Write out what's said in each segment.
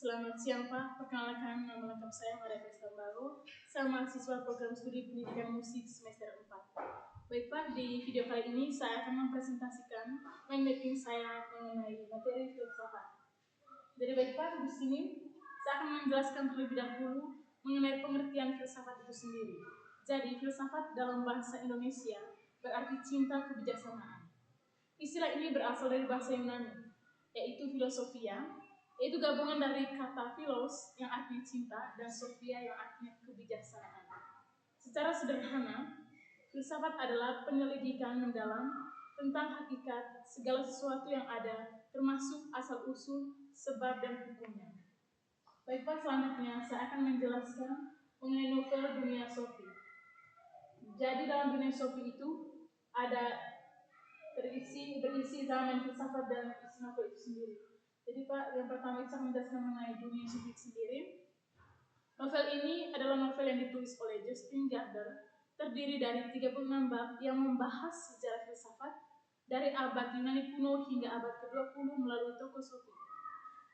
Selamat siang Pak, perkenalkan nama lengkap saya Maria Vesta Baru. Saya mahasiswa program studi pendidikan musik semester 4. Baik Pak, di video kali ini saya akan mempresentasikan mind mapping saya mengenai materi filsafat. Jadi baik Pak, di sini saya akan menjelaskan terlebih dahulu mengenai pengertian filsafat itu sendiri. Jadi filsafat dalam bahasa Indonesia berarti cinta kebijaksanaan. Istilah ini berasal dari bahasa Yunani, yaitu filosofia, yaitu gabungan dari kata philos yang artinya cinta dan sophia yang artinya kebijaksanaan. Secara sederhana, filsafat adalah penyelidikan mendalam tentang hakikat segala sesuatu yang ada, termasuk asal-usul, sebab dan hukumnya. Baik Pak, selanjutnya saya akan menjelaskan mengenai novel dunia Sofi. Jadi dalam dunia Sofi itu ada berisi zaman filsafat dan isi novel itu sendiri. Jadi Pak, yang pertama saya menjelaskan mengenai dunia Sofi sendiri. Novel ini adalah novel yang ditulis oleh Justin Gardner, terdiri dari 36 bab yang membahas sejarah filsafat dari abad Yunani kuno hingga abad ke-20 melalui tokoh Sofi.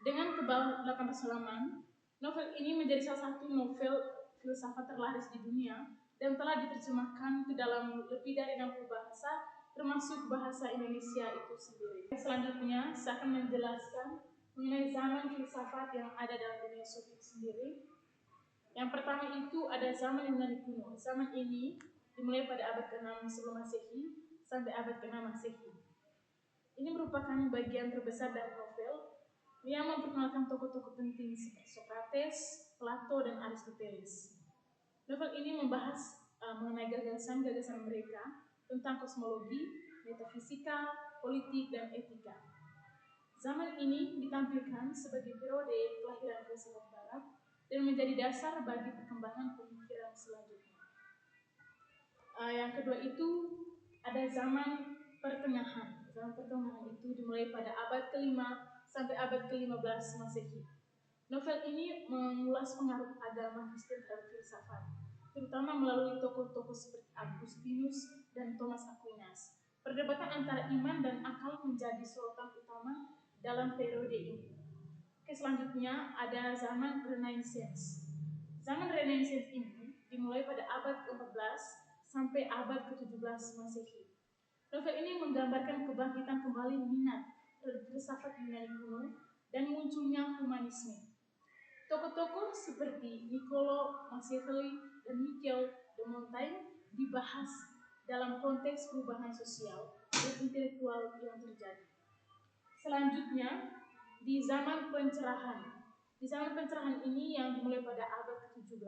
Dengan tebal 18 halaman, novel ini menjadi salah satu novel filsafat terlaris di dunia dan telah diterjemahkan ke dalam lebih dari 60 bahasa, termasuk bahasa Indonesia itu sendiri. Selanjutnya, saya akan menjelaskan mengenai zaman filsafat yang ada dalam dunia Sofi sendiri. Yang pertama itu ada zaman Yunani kuno. Zaman ini dimulai pada abad ke-6 sebelum Masehi sampai abad ke-6 Masehi. Ini merupakan bagian terbesar dari novel yang memperkenalkan tokoh-tokoh penting seperti Socrates, Plato, dan Aristoteles. Novel ini membahas mengenai gagasan-gagasan mereka tentang kosmologi, metafisika, politik, dan etika. Zaman ini ditampilkan sebagai periode kelahiran filsafat Barat dan menjadi dasar bagi perkembangan pemikiran selanjutnya. Yang kedua itu ada zaman pertengahan. Zaman pertengahan itu dimulai pada abad ke-5 sampai abad ke-15 Masehi. Novel ini mengulas pengaruh agama Kristen terhadap filsafat, terutama melalui tokoh-tokoh seperti Augustinus dan Thomas Aquinas. Perdebatan antara iman dan akal menjadi sorotan utama dalam periode ini. Selanjutnya ada zaman Renaissance. Zaman Renaissance ini dimulai pada abad ke-14 sampai abad ke-17 Masehi. Novel ini menggambarkan kebangkitan kembali minat terhadap filsafat Yunani kuno dan munculnya humanisme. Tokoh-tokoh seperti Niccolo Machiavelli dan Michel de Montaigne dibahas dalam konteks perubahan sosial dan intelektual yang terjadi. Selanjutnya, di zaman pencerahan. Di zaman pencerahan ini yang dimulai pada abad ke-17,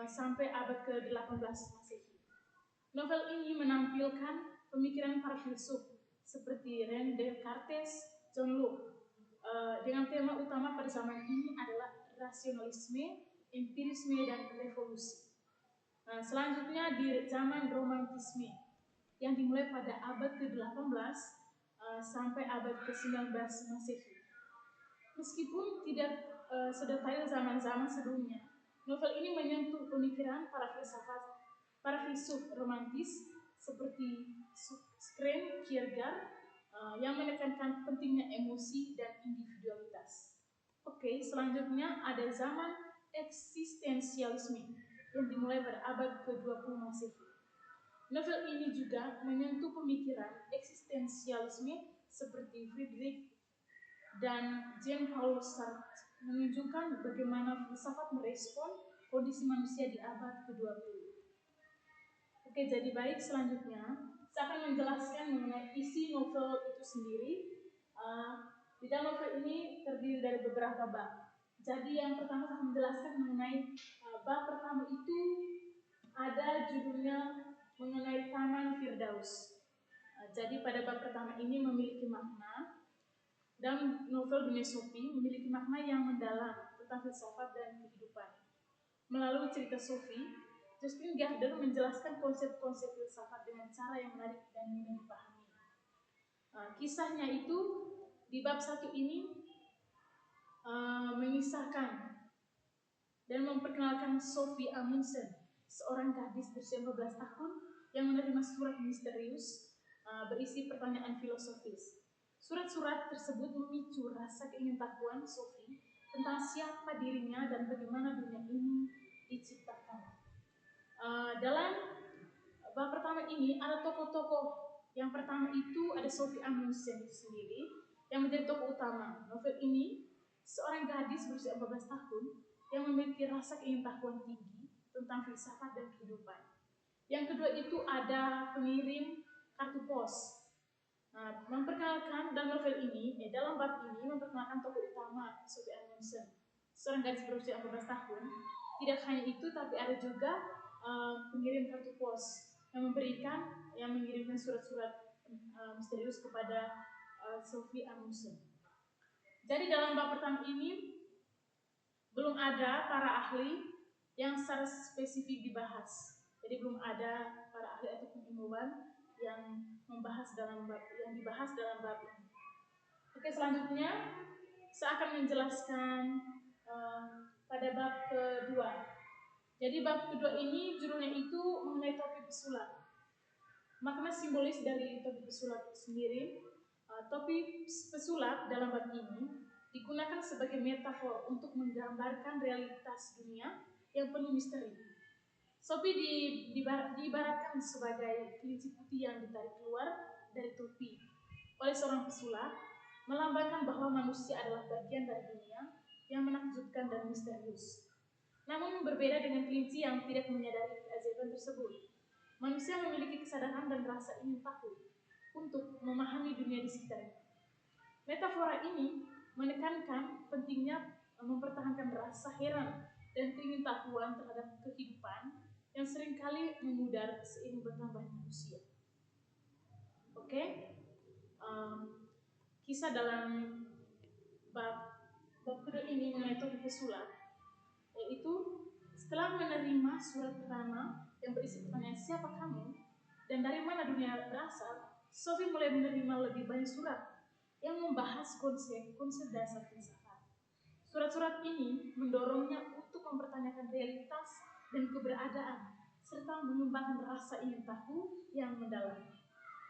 sampai abad ke-18 Masehi. Novel ini menampilkan pemikiran para filsuf seperti René Descartes, John Locke. Dengan tema utama pada zaman ini adalah rasionalisme, empirisme, dan revolusi. Selanjutnya di zaman romantisme yang dimulai pada abad ke-18 sampai abad ke-19 Masehi. Meskipun tidak sedetail zaman-zaman sebelumnya, novel ini menyentuh pemikiran para filsuf romantis seperti Søren Kierkegaard yang menekankan pentingnya emosi dan individualitas. Oke, selanjutnya ada zaman eksistensialisme yang dimulai pada abad ke-20 Masehi. Novel ini juga menyentuh pemikiran eksistensialisme seperti Friedrich dan Jean-Paul Sartre, menunjukkan bagaimana filsafat merespon kondisi manusia di abad ke-20. Oke, jadi baik, selanjutnya saya akan menjelaskan mengenai isi novel itu sendiri. Di dalam novel ini terdiri dari beberapa bab. Jadi yang pertama saya akan menjelaskan mengenai bab pertama itu ada judulnya mengenai Taman Firdaus. Jadi pada bab pertama ini memiliki makna, dan novel dunia Sofi memiliki makna yang mendalam tentang filsafat dan kehidupan. Melalui cerita Sofi, Justin Gardner menjelaskan konsep-konsep filsafat dengan cara yang menarik dan mudah dipahami. Kisahnya itu di bab 1 ini mengisahkan dan memperkenalkan Sophie Amundsen, seorang gadis berusia 15 tahun yang menerima surat misterius berisi pertanyaan filosofis. Surat-surat tersebut memicu rasa keingintahuan Sophie tentang siapa dirinya dan bagaimana dunia ini diciptakan. Dalam bab pertama ini ada tokoh-tokoh. Yang pertama itu ada Sophie Amundsen sendiri yang menjadi tokoh utama. Novel ini seorang gadis berusia 14 tahun yang memiliki rasa keingintahuan tinggi tentang filsafat dan kehidupan. Yang kedua itu ada pengirim kartu pos. Memperkenalkan dalam novel ini, dalam bab ini memperkenalkan tokoh utama Sophie Amundsen, seorang gadis berusia 14 tahun. Tidak hanya itu, tapi ada juga pengirim kartu pos yang mengirimkan surat-surat misterius kepada Sophie Amundsen. Jadi dalam bab pertama ini belum ada para ahli yang secara spesifik dibahas. Jadi belum ada para ahli ataupun ilmuwan yang dibahas dalam bab ini. Oke, selanjutnya saya akan menjelaskan pada bab kedua. Jadi bab kedua ini judulnya itu mengenai topi pesulap. Makna simbolis dari topi pesulap sendiri, topi pesulap dalam bab ini digunakan sebagai metafor untuk menggambarkan realitas dunia yang penuh misteri. Sophie diibaratkan sebagai kelinci putih yang ditarik keluar dari topi oleh seorang pesulap, melambangkan bahwa manusia adalah bagian dari dunia yang menakjubkan dan misterius. Namun berbeda dengan kelinci yang tidak menyadari keajaiban tersebut, manusia memiliki kesadaran dan rasa ingin tahu untuk memahami dunia di sekitarnya. Metafora ini menekankan pentingnya mempertahankan rasa heran dan keingintahuan terhadap kehidupan yang seringkali memudar seiring bertambahnya usia. Oke, kisah dalam bab kedua ini mengenai topi pesulap, yaitu setelah menerima surat pertama yang berisi pertanyaan siapa kamu dan dari mana dunia berasal, Sophie mulai menerima lebih banyak surat yang membahas konsep dasar filsafat. Surat-surat ini mendorongnya untuk mempertanyakan realitas dan keberadaan serta mengembangkan rasa ingin tahu yang mendalam.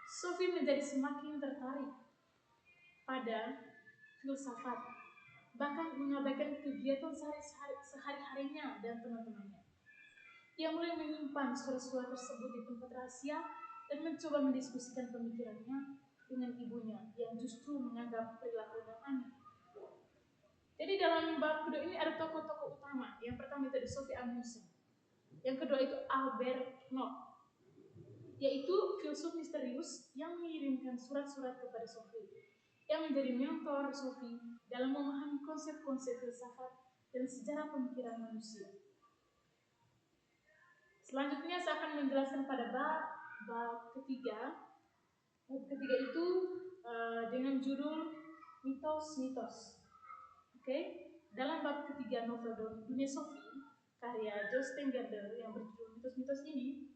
Sophie menjadi semakin tertarik pada filsafat, bahkan mengabaikan kegiatan sehari-harinya dan teman-temannya. Ia mulai menyimpan surat-surat tersebut di tempat rahasia dan mencoba mendiskusikan pemikirannya dengan ibunya yang justru menganggap perilakunya aneh. Jadi dalam bab kedua ini ada tokoh-tokoh utama. Yang pertama itu ada Sophie Amundsen. Yang kedua itu Albert Nock, yaitu filsuf misterius yang mengirimkan surat-surat kepada Sophie, yang menjadi mentor Sophie dalam memahami konsep-konsep filsafat dan sejarah pemikiran manusia. Selanjutnya saya akan menjelaskan pada bab ketiga. Bab ketiga itu dengan judul mitos-mitos. Oke, dalam bab ketiga novel Dunia Sophie karya Joe Stenggerder yang berjudul mitos-mitos ini,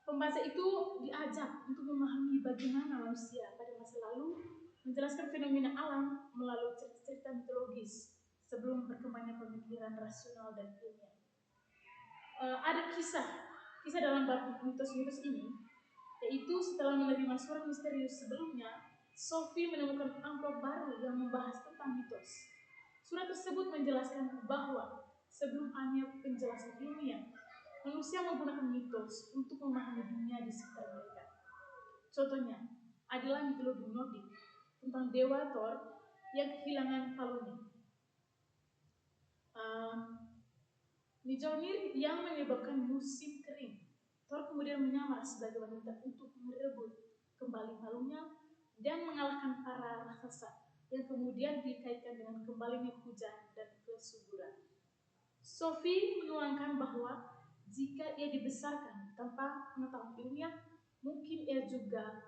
pembaca itu diajak untuk memahami bagaimana manusia pada masa lalu menjelaskan fenomena alam melalui cerita-cerita mitologis sebelum berkembangnya pemikiran rasional dan ilmiah. Ada kisah dalam bab mitos-mitos ini, yaitu setelah menerima surat misterius sebelumnya, Sophie menemukan amplop baru yang membahas tentang mitos. Surat tersebut menjelaskan bahwa sebelum adanya penjelasan ilmiah, manusia menggunakan mitos untuk memahami dunia di sekitar mereka. Contohnya adalah mitologi Nordik tentang dewa Thor yang kehilangan kalungnya, Mjolnir yang menyebabkan musim kering. Thor kemudian menyamar sebagai wanita untuk merebut kembali kalungnya dan mengalahkan para raksasa yang kemudian dikaitkan dengan kembalinya hujan dan kesuburan. Sophie menuangkan bahwa jika ia dibesarkan tanpa pengetahuan ilmiah, mungkin ia juga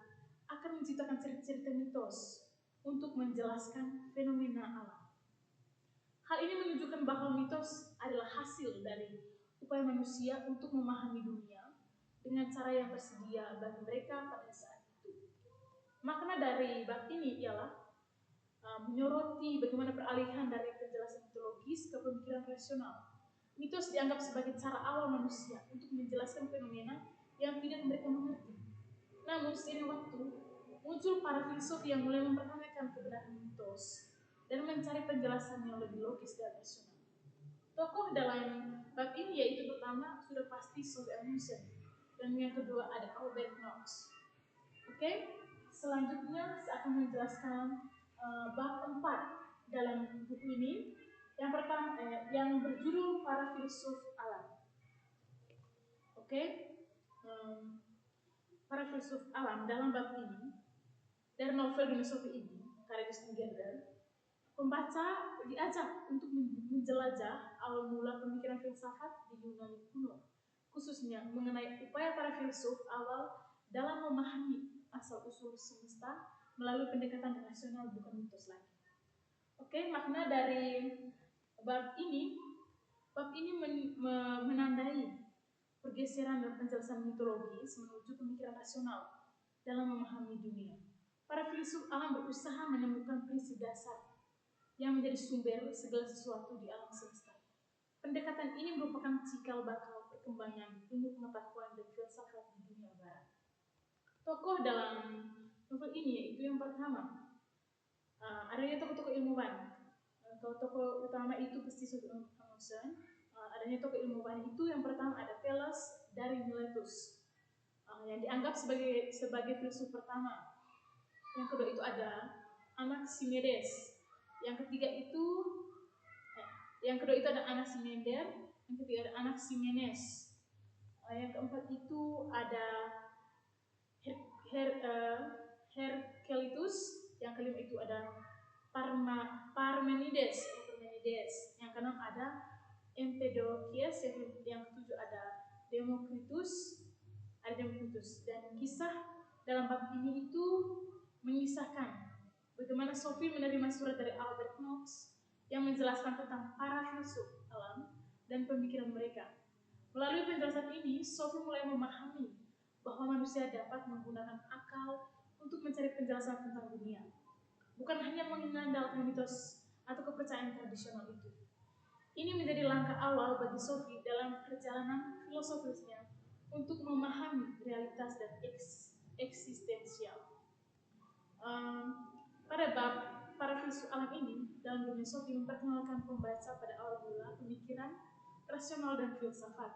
akan menciptakan cerita-cerita mitos untuk menjelaskan fenomena alam. Hal ini menunjukkan bahwa mitos adalah hasil dari upaya manusia untuk memahami dunia dengan cara yang tersedia bagi mereka pada saat itu. Makna dari bab ini ialah menyoroti bagaimana peralihan dari penjelasan mitologis ke pemikiran rasional. Mitos dianggap sebagai cara awal manusia untuk menjelaskan fenomena yang tidak mereka mengerti. Namun seiring waktu, muncul para filsuf yang mulai mempertanyakan kebenaran mitos dan mencari penjelasan yang lebih logis dan rasional. Tokoh dalam bab ini yaitu pertama sudah pasti Sophie Amundsen, dan yang kedua ada Albert Knox. Oke, selanjutnya saya akan menjelaskan bab 4 dalam buku ini. Yang pertama yang berjudul Para Filsuf Alam. Oke, para filsuf alam dalam bab ini dari novel dunia Sophie ini karya Stengger, pembaca diajak untuk menjelajah awal mula pemikiran filsafat di Yunani kuno, khususnya mengenai upaya para filsuf awal dalam memahami asal-usul semesta melalui pendekatan rasional bukan mitos lagi. Oke, makna dari bab ini menandai pergeseran dan penjelasan mitologis menuju pemikiran rasional dalam memahami dunia. Para filsuf alam berusaha menemukan prinsip dasar yang menjadi sumber segala sesuatu di alam semesta. Pendekatan ini merupakan cikal bakal perkembangan ilmu pengetahuan dan filsafat di dunia barat. Tokoh dalam novel ini yaitu yang pertama, adanya tokoh-tokoh ilmuwan. Tokoh utama itu pasti Sophie Amundsen. Adanya tokoh ilmuwan itu yang pertama ada Thales dari Miletus, yang dianggap sebagai filsuf pertama. Yang kedua itu ada Anaximedes. Yang ketiga itu ada Anaximander. Yang ketiga ada Anaximenes. Yang keempat itu ada Heraclitus. Yang kelima itu ada Parmenides. Yang keenam ada Empedokles. Yang ketujuh ada Demokritus. Dan kisah dalam bab ini itu mengisahkan bagaimana Sophie menerima surat dari Albert Knox yang menjelaskan tentang para filsuf alam dan pemikiran mereka. Melalui penjelasan ini, Sophie mulai memahami bahwa manusia dapat menggunakan akal untuk mencari penjelasan tentang dunia, bukan hanya mengandalkan mitos atau kepercayaan tradisional itu. Ini menjadi langkah awal bagi Sophie dalam perjalanan filosofisnya untuk memahami realitas dan eksistensial. Pada bab para filsuf alam ini, dalam dunia Sophie memperkenalkan pembaca pada awal mula pemikiran rasional dan filsafat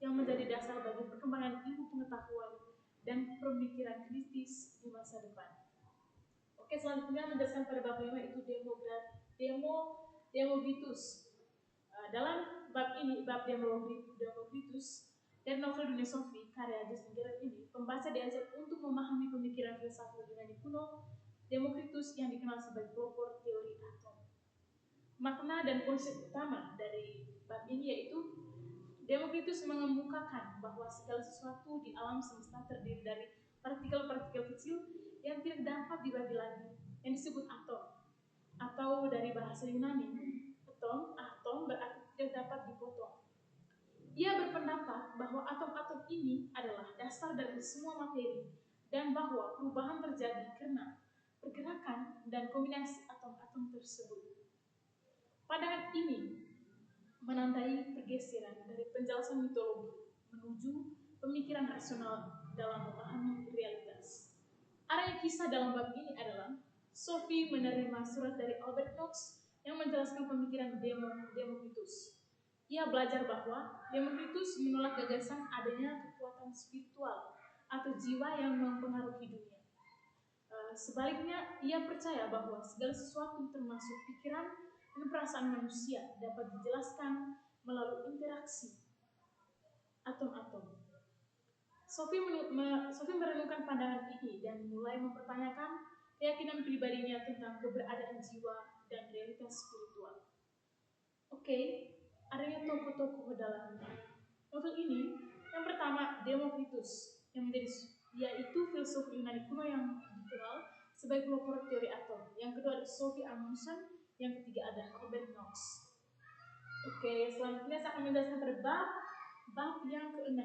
yang menjadi dasar bagi perkembangan ilmu pengetahuan dan pemikiran kritis di masa depan. Oke, selanjutnya menjelaskan pada bab 5 itu Demokritus. Dalam bab ini, bab Demokritus dari novel dunia Sophie karya Stengger ini, pembaca diajak untuk memahami pemikiran filsafat Yunani kuno Demokritus yang dikenal sebagai pelopor teori atom. Makna dan konsep utama dari bab ini yaitu Demokritus mengemukakan bahwa segala sesuatu di alam semesta terdiri dari partikel-partikel kecil yang tidak dapat dibagi lagi, yang disebut atom, atau dari bahasa Yunani, atom berarti tidak dapat dipotong. Ia berpendapat bahwa atom-atom ini adalah dasar dari semua materi dan bahwa perubahan terjadi karena pergerakan dan kombinasi atom-atom tersebut. Pandangan ini menandai pergeseran dari penjelasan mitologi menuju pemikiran rasional dalam memahami realitas. Arah kisah dalam bab ini adalah Sophie menerima surat dari Albert Knox yang menjelaskan pemikiran Demokritus. Ia belajar bahwa Demokritus menolak gagasan adanya kekuatan spiritual atau jiwa yang mempengaruhi dunia. Sebaliknya, ia percaya bahwa segala sesuatu termasuk pikiran dan perasaan manusia dapat dijelaskan melalui interaksi atom-atom. Sophie merenungkan pandangan ini dan mulai mempertanyakan keyakinan pribadinya tentang keberadaan jiwa dan realitas spiritual. Oke, adanya tokoh-tokoh dalam novel ini. Yang pertama, Demokritus, yaitu filsuf Yunani kuno yang dikenal sebagai pelopor teori atom. Yang kedua ada Sophie Amundsen, yang ketiga ada Albert Knox. Oke, selanjutnya saya akan menjelaskan pada bab yang ke-6.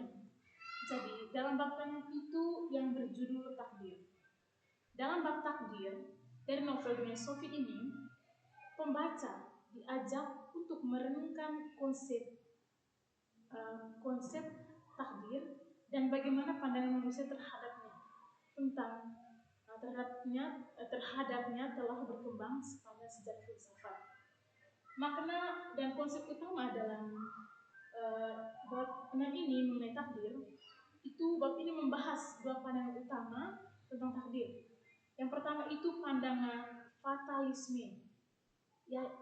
Jadi, dalam bab itu yang berjudul Takdir. Dalam bab Takdir, dari novel dunia Sophie ini, pembaca diajak untuk merenungkan konsep takdir dan bagaimana pandangan manusia terhadapnya, tentang terhadapnya telah berkembang sepanjang sejarah filsafat. Makna dan konsep utama dalam bab 6 ini mengenai takdir, itu bab ini membahas dua pandangan utama tentang takdir. Yang pertama itu pandangan fatalisme,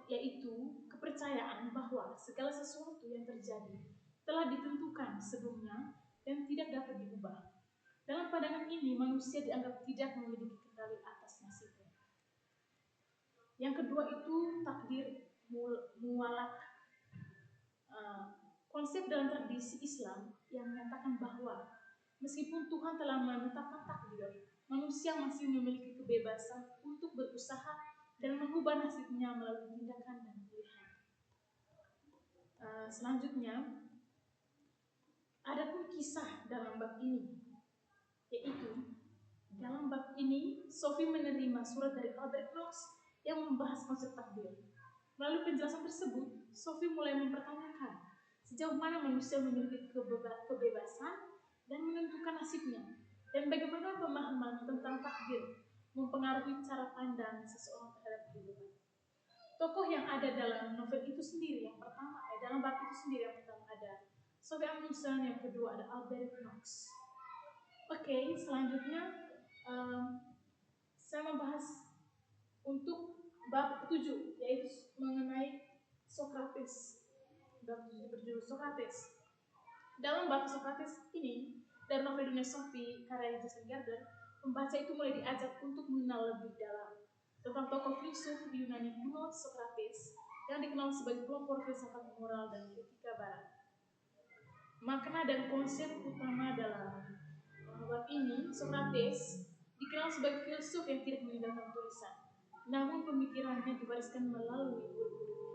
yaitu kepercayaan bahwa segala sesuatu yang terjadi telah ditentukan sebelumnya dan tidak dapat diubah. Dalam pandangan ini, manusia dianggap tidak memiliki kendali atas nasibnya. Yang kedua itu takdir muwalak. Konsep dalam tradisi Islam yang menyatakan bahwa meskipun Tuhan telah menetapkan takdir, manusia masih memiliki kebebasan untuk berusaha dan mengubah nasibnya melalui tindakan dan pilihan. Selanjutnya, ada pun kisah dalam bab ini, yaitu dalam bab ini Sophie menerima surat dari Albert Knox yang membahas konsep takdir. Melalui penjelasan tersebut, Sophie mulai mempertanyakan sejauh mana manusia memiliki kebebasan dan menentukan nasibnya, dan bagaimana pemahaman tentang takdir mempengaruhi cara pandang seseorang terhadap kehidupan. Tokoh yang ada dalam novel itu sendiri yang pertama, dalam bab itu sendiri yang pertama ada Sophie Amundsen, yang kedua ada Albert Knox. Oke, selanjutnya saya membahas untuk bab 7, yaitu mengenai Socrates. Bab 7 berjudul Socrates. Dalam bab Socrates ini, dari novel Dunia Sophie karya Jason Gardner, pembaca itu mulai diajak untuk mengenal lebih dalam tentang tokoh filsuf Yunani kuno Socrates yang dikenal sebagai pelopor filsafat moral dan etika barat. Makna dan konsep utama dalam bab ini, Socrates dikenal sebagai filsuf yang tidak meninggalkan tulisan, namun pemikirannya diwariskan melalui guru-gurunya,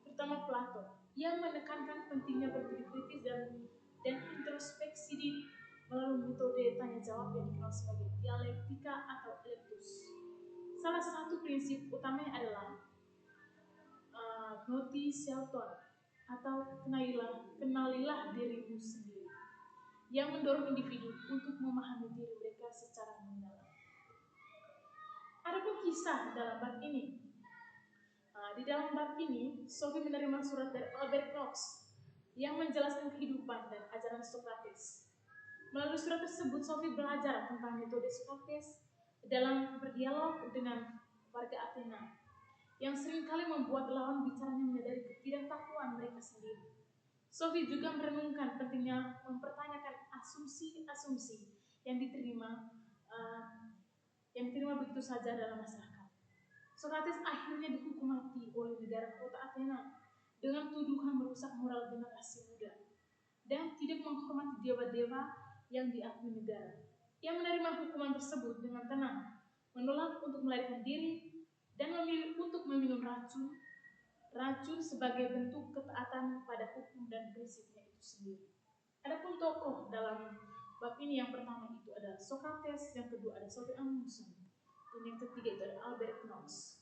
terutama Plato. Ia menekankan pentingnya berpikir kritis dan introspeksi diri melalui metode tanya jawab yang dikenal sebagai dialektika atau electus. Salah satu prinsip utamanya adalah Gnoti Selton atau kenalilah dirimu sendiri, yang mendorong individu untuk memahami diri mereka secara mendalam. Adapun kisah dalam bab ini, di dalam bab ini Sophie menerima surat dari Albert Knox yang menjelaskan kehidupan dan ajaran Socrates. Melalui surat tersebut, Sophie belajar tentang metode Socrates dalam berdialog dengan warga Athena, yang seringkali membuat lawan bicaranya menyadari ketidaktahuan mereka sendiri. Sophie juga merenungkan pentingnya mempertanyakan asumsi-asumsi yang diterima begitu saja dalam masyarakat. Socrates akhirnya dihukum mati oleh negara kota Athena dengan tuduhan merusak moral generasi muda dan tidak menghormati dewa-dewa yang diakui negara. Ia menerima hukuman tersebut dengan tenang, menolak untuk melarikan diri, dan memilih untuk meminum racun sebagai bentuk ketaatan pada hukum dan prinsipnya itu sendiri. Adapun tokoh dalam bab ini yang pertama itu adalah Socrates, yang kedua ada Sophie Amundsen, dan yang ketiga itu ada Albert Knox.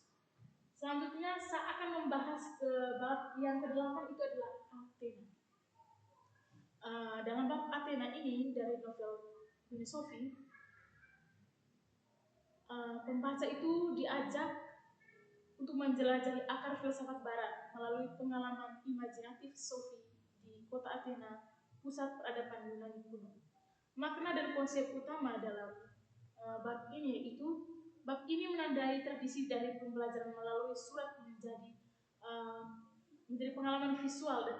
Selanjutnya saya akan membahas ke bab yang ke-8, itu adalah Athena. Dalam bab Athena ini dari novel Dunia Sophie, pembaca itu diajak untuk menjelajahi akar filsafat barat melalui pengalaman imajinatif Sophie di kota Athena, pusat peradaban Yunani kuno. Makna dan konsep utama dalam bab ini yaitu bab ini menandai tradisi dari pembelajaran melalui surat menjadi pengalaman visual dan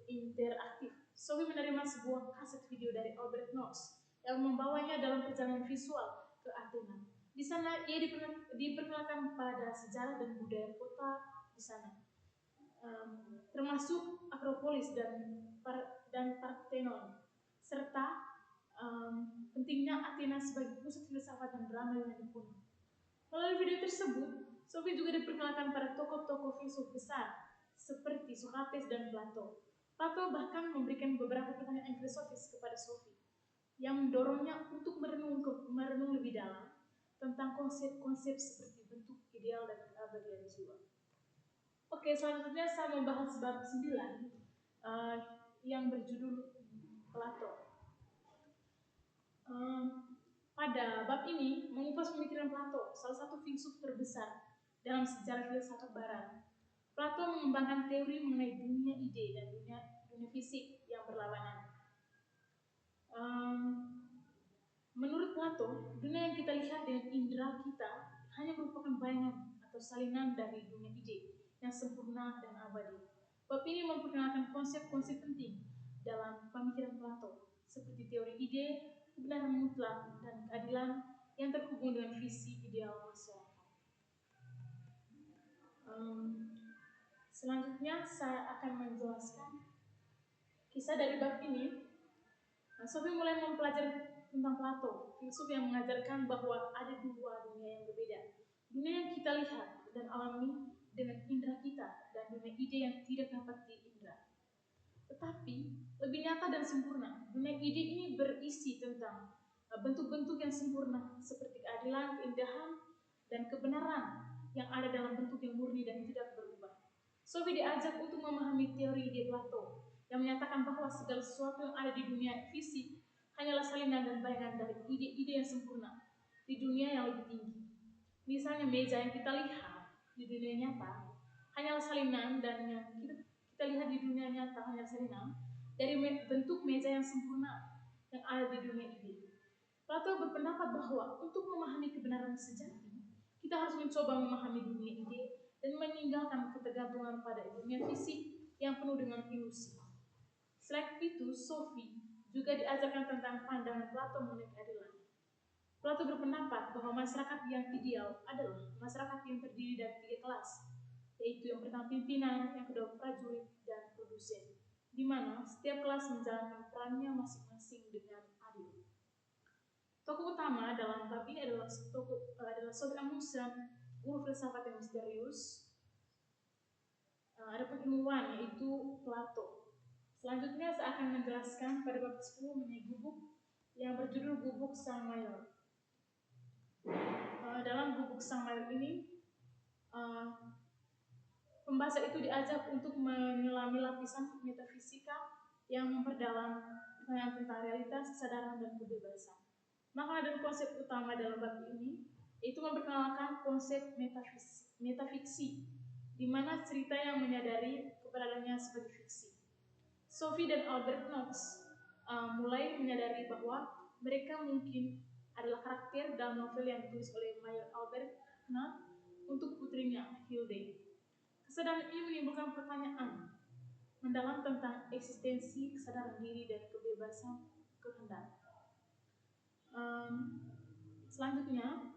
interaktif. Sophie menerima sebuah kaset video dari Albert Knox yang membawanya dalam perjalanan visual ke Athena. Di sana ia diperkenalkan pada sejarah dan budaya kota di sana, termasuk Akropolis dan Parthenon, serta pentingnya Athena sebagai pusat filsafat dan drama Yunani kuno. Melalui video tersebut, Sophie juga diperkenalkan pada tokoh-tokoh filsuf besar seperti Socrates dan Plato. Plato bahkan memberikan beberapa pertanyaan filosofis kepada Sophie yang mendorongnya untuk merenung lebih dalam tentang konsep-konsep seperti bentuk ideal dan keabadian jiwa. Oke, selanjutnya saya membahas bab 9 yang berjudul Plato. Pada bab ini mengupas pemikiran Plato, salah satu filsuf terbesar dalam sejarah filsafat Barat. Plato mengembangkan teori mengenai dunia ide dan dunia fisik yang berlawanan. Menurut Plato, dunia yang kita lihat dengan indera kita hanya merupakan bayangan atau salinan dari dunia ide yang sempurna dan abadi. Bab ini memperkenalkan konsep-konsep penting dalam pemikiran Plato, seperti teori ide, kebenaran mutlak, dan keadilan yang terhubung dengan visi ideal masyarakat. Selanjutnya saya akan menjelaskan kisah dari bab ini. Sophie mulai mempelajari tentang Plato, filsuf yang mengajarkan bahwa ada dua dunia yang berbeda. Dunia yang kita lihat dan alami dengan indera kita, dan dunia ide yang tidak dapat diindra. Tetapi lebih nyata dan sempurna, dunia ide ini berisi tentang bentuk-bentuk yang sempurna seperti keadilan, keindahan, dan kebenaran yang ada dalam bentuk yang murni dan tidak berubah. Sophie diajak untuk memahami teori ide Plato yang menyatakan bahwa segala sesuatu yang ada di dunia fisik hanyalah salinan dan bayangan dari ide-ide yang sempurna di dunia yang lebih tinggi. Misalnya meja yang kita lihat di dunia nyata hanyalah salinan, dan yang kita lihat di dunia nyata hanyalah salinan dari bentuk meja yang sempurna yang ada di dunia ide. Plato berpendapat bahwa untuk memahami kebenaran sejati, kita harus mencoba memahami dunia ide dan meninggalkan ketergantungan pada dunia fisik yang penuh dengan ilusi. Selain itu, Sophie juga diajarkan tentang pandangan Plato mengenai keadilan. Plato berpendapat bahwa masyarakat yang ideal adalah masyarakat yang terdiri dari 3 kelas, yaitu yang pertama pimpinan, yang kedua prajurit, dan produsen, di mana setiap kelas menjalankan perannya masing-masing dengan adil. Tokoh utama dalam bab ini adalah Sophie Amundsen, guru filsafat yang misterius. Ada ilmuwan yaitu Plato. Selanjutnya saya akan menjelaskan pada bab 10 mengenai gubuk yang berjudul Gubuk Sang Mayor. Dalam Gubuk Sang Mayor ini, pembaca itu diajak untuk menyelami lapisan metafisika yang memperdalam pertanyaan tentang realitas, kesadaran, dan kebebasan. Maka ada konsep utama dalam bab ini, yaitu memperkenalkan konsep metafiksi, di mana cerita yang menyadari keberadaannya sebagai fiksi. Sophie dan Albert Knox mulai menyadari bahwa mereka mungkin adalah karakter dalam novel yang ditulis oleh Mayor Albert Knox untuk putrinya Hilde. Kesadaran ini menimbulkan pertanyaan mendalam tentang eksistensi, kesadaran diri, dan kebebasan kehendak. Selanjutnya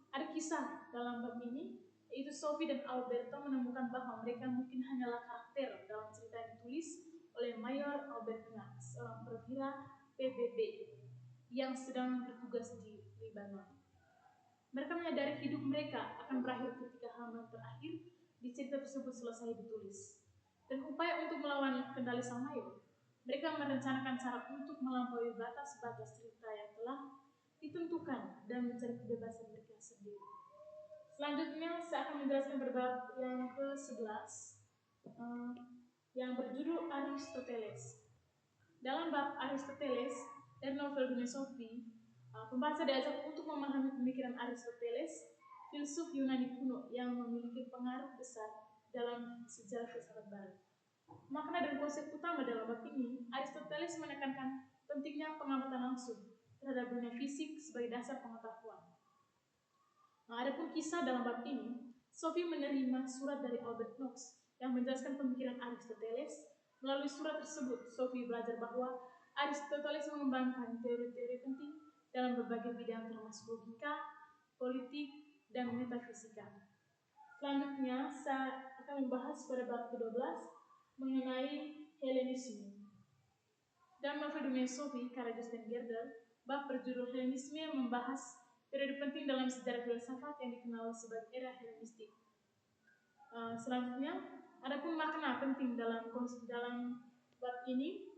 ada kisah dalam bab ini, yaitu Sophie dan Alberto menemukan bahwa mereka mungkin hanyalah karakter dalam cerita yang ditulis oleh Mayor Albert Knox, seorang perwira PBB yang sedang bertugas di Lebanon. Mereka menyadari hidup mereka akan berakhir ketika halaman terakhir di cerita tersebut selesai ditulis. Dan upaya untuk melawan kendali sang mayor, mereka merencanakan cara untuk melampaui batas-batas cerita yang telah ditentukan dan mencari kebebasan mereka sendiri. Selanjutnya saya akan menjelaskan bab yang ke-11 yang berjudul Aristoteles. Dalam bab Aristoteles dari novel dunia Sophie, pembaca diajak untuk memahami pemikiran Aristoteles, filsuf Yunani kuno yang memiliki pengaruh besar dalam sejarah filsafat barat. Makna dan konsep utama dalam bab ini, Aristoteles menekankan pentingnya pengamatan langsung terhadap dunia fisik sebagai dasar pengetahuan. Adapun kisah dalam bab ini, Sophie menerima surat dari Albert Knox yang menjelaskan pemikiran Aristoteles. Melalui surat tersebut, Sophie belajar bahwa Aristoteles mengembangkan teori-teori penting dalam berbagai bidang termasuk logika, politik, dan metafisika. Selanjutnya, saya akan membahas pada bab ke-12 mengenai Helenisme. Dalam novel dunia Sophie, karya Justin Gerdel, bab berjudul Helenisme membahas periode penting dalam sejarah filsafat yang dikenal sebagai era Helenistik. Selanjutnya, adapun makna penting dalam bab ini,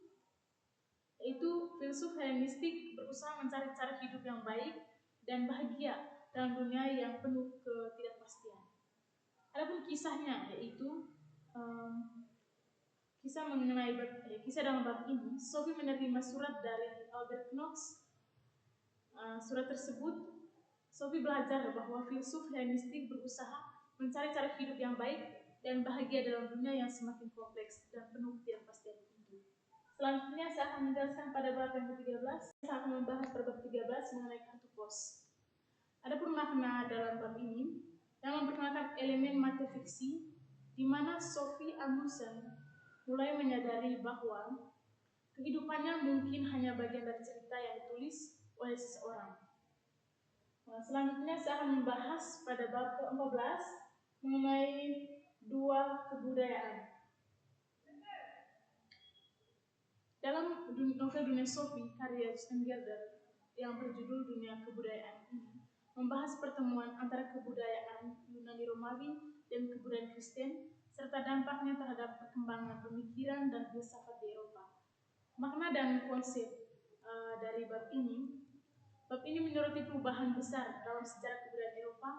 yaitu filsuf Helenistik berusaha mencari cara hidup yang baik dan bahagia dalam dunia yang penuh ketidakpastian. Adapun kisahnya, yaitu kisah dalam bab ini, Sophie menerima surat dari Albert Knox surat tersebut, Sophie belajar bahwa filsuf Hellenistik berusaha mencari cara hidup yang baik dan bahagia dalam dunia yang semakin kompleks dan penuh ketidakpastian itu. Selanjutnya saya akan menjelaskan pada bab yang ke-13. Saya akan membahas pada bab 13 mengenai kartu pos. Adapun makna dalam bab ini yang memperkenalkan elemen metafiksi, di mana Sophie Amundsen mulai menyadari bahwa kehidupannya mungkin hanya bagian dari cerita yang ditulis oleh seseorang. Selanjutnya saya akan membahas pada bab ke-14 mengenai dua kebudayaan. Dalam novel Dunia Sophie karya Stenggelder yang berjudul Dunia Kebudayaan ini membahas pertemuan antara kebudayaan Yunani Romawi dan kebudayaan Kristen serta dampaknya terhadap perkembangan pemikiran dan filsafat di Eropa. Makna dan konsep dari bab ini menyoroti perubahan besar dalam sejarah kebudayaan Eropa,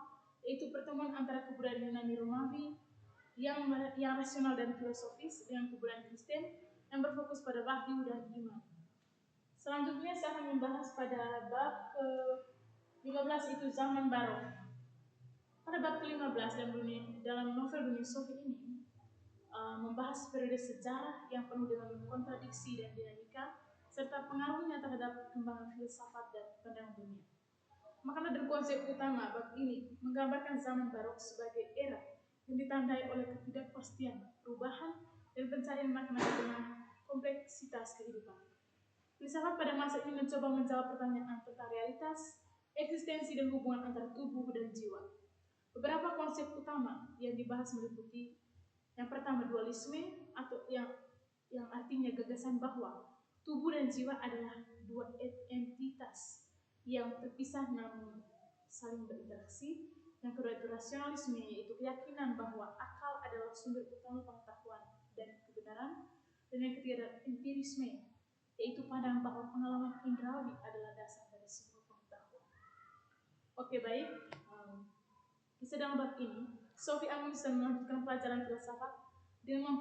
yaitu pertemuan antara kebudayaan Yunani Romawi yang rasional dan filosofis dengan kebudayaan Kristen yang berfokus pada wahyu dan iman. Selanjutnya saya akan membahas pada bab ke-15 itu zaman barok. Pada bab ke-15 dalam novel Dunia Sophie ini membahas periode sejarah yang penuh dengan kontradiksi dan dinamika serta pengaruhnya terhadap perkembangan filsafat dan pandangan dunia. Makna dan konsep utama bab ini menggambarkan zaman barok sebagai era yang ditandai oleh ketidakpastian, perubahan, dan pencarian makna di tengah kompleksitas kehidupan. Filsafat pada masa ini mencoba menjawab pertanyaan tentang realitas, eksistensi, dan hubungan antara tubuh dan jiwa. Beberapa konsep utama yang dibahas meliputi yang pertama dualisme atau yang artinya gagasan bahwa tubuh dan jiwa adalah dua entitas yang terpisah namun saling berinteraksi. Yang kedua itu rasionalisme, yaitu keyakinan bahwa akal adalah sumber utama pengetahuan dan kebenaran. Dan yang ketiga adalah empirisme, yaitu pandangan bahwa pengalaman indrawi adalah dasar dari sebuah pengetahuan. Oke, baik. Kisah dalam bab ini, Sophie Amundsen melanjutkan pelajaran filsafat dengan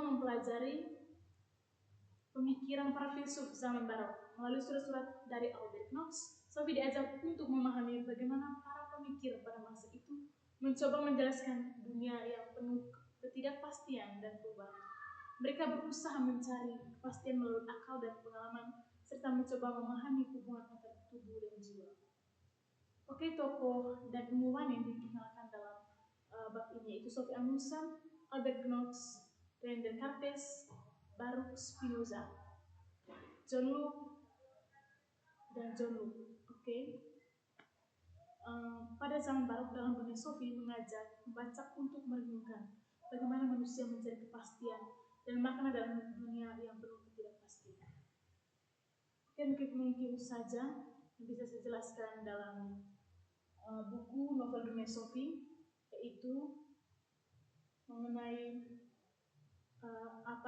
mempelajari pemikiran para filsuf zaman barok. Melalui surat-surat dari Albert Knox, Sophie diajak untuk memahami bagaimana para pemikir pada masa itu mencoba menjelaskan dunia yang penuh ketidakpastian dan perubahan. Mereka berusaha mencari kepastian melalui akal dan pengalaman, serta mencoba memahami hubungan antara tubuh dan jiwa. Oke, tokoh dan ilmuwan yang dikenalkan dalam bab ini yaitu Sophie Amundsen, Albert Knox, René Descartes, Baruch Spinoza, John Locke, dan John Locke. Oke. Pada zaman barok dalam Dunia Sophie mengajak membaca untuk merenungkan bagaimana manusia mencari kepastian dan makna dalam dunia yang penuh ketidakpastian. Oke, mungkin saja yang bisa saya jelaskan dalam buku novel Dunia Sophie, yaitu mengenai apa